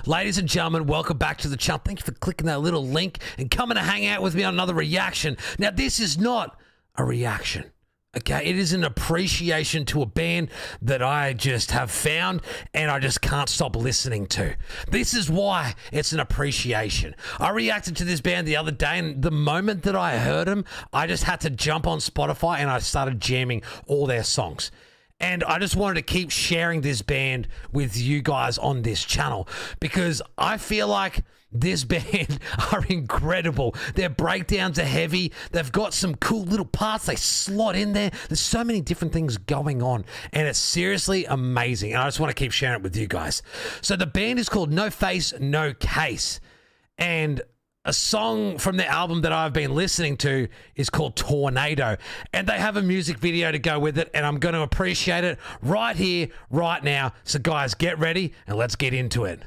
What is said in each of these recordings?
Ladies and gentlemen, welcome back to the channel. Thank you for clicking that little link and coming to hang out with me on another reaction. Now, this is not a reaction. Okay, it is an appreciation to a band that I just have found and I just can't stop listening to. This is why it's an appreciation. I reacted to this band the other day, and the moment that I heard them, I just had to jump on Spotify and I started jamming all their songs. And I just wanted to keep sharing this band with you guys on this channel because I feel like this band are incredible. Their breakdowns are heavy. They've got some cool little parts they slot in there. There's so many different things going on, and it's seriously amazing. And I just want to keep sharing it with you guys. So the band is called No Face, No Case. And a song from the album that I've been listening to is called Tornado. And they have a music video to go with it, and I'm going to appreciate it right here, right now. So guys, get ready and let's get into it.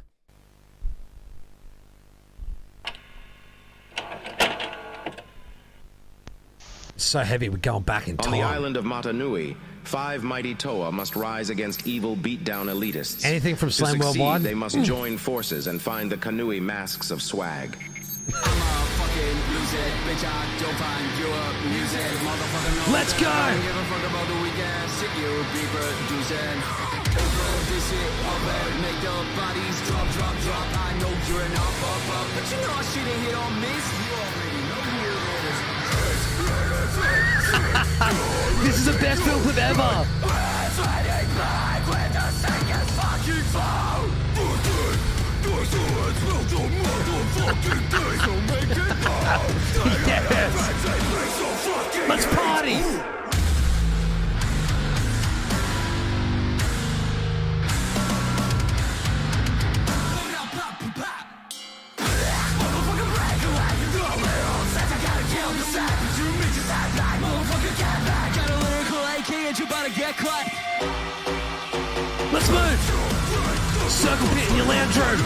So heavy, we're going back in time. On the island of Matanui, 5 mighty Toa must rise against evil beatdown elitists. Anything from Slam to succeed, Worldwide? They must join forces and find the Kanui masks of swag. Let's go! This is the best film clip ever! Yes! Let's party! Let's move! Circle pit in your lounge room!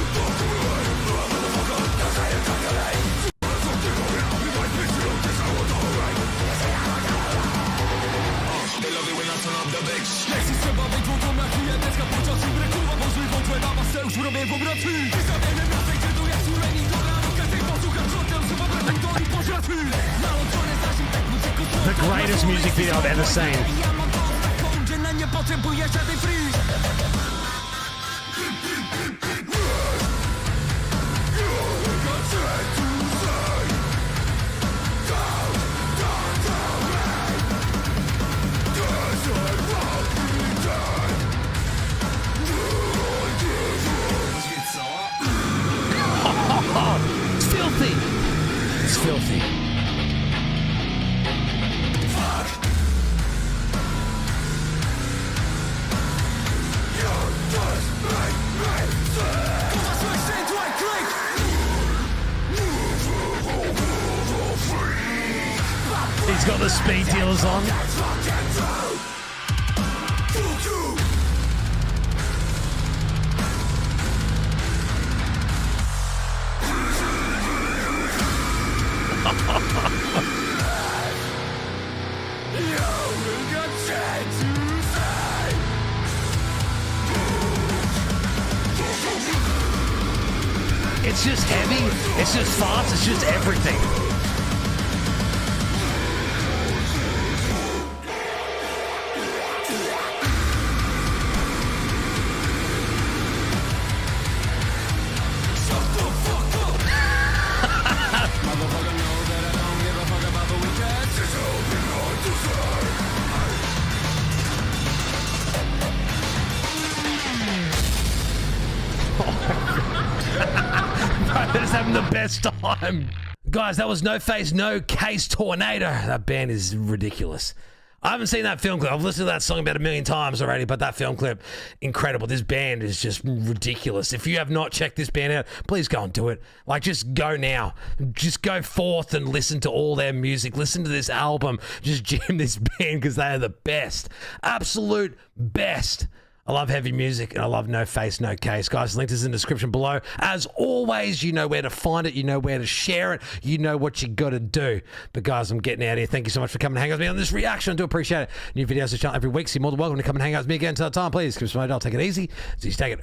The greatest music video I've ever seen. It's filthy. It's filthy. He's got the speed dealers on. It's just heavy, it's just fast, it's just everything. They're just having the best time. Guys, that was No Face, No Case Tornado. That band is ridiculous. I haven't seen that film clip. I've listened to that song about 1,000,000 times already, but that film clip, incredible. This band is just ridiculous. If you have not checked this band out, please go and do it. Like, just go now. Just go forth and listen to all their music. Listen to this album. Just jam this band because they are the best. Absolute best. I love heavy music, and I love No Face, No Case. Guys, the link is in the description below. As always, you know where to find it. You know where to share it. You know what you got to do. But, guys, I'm getting out of here. Thank you so much for coming and hang out with me on this reaction. I do appreciate it. New videos to the channel every week, so you're more than welcome to come and hang out with me again. Until that time, please keep smiling. I'll take it easy. So you take it.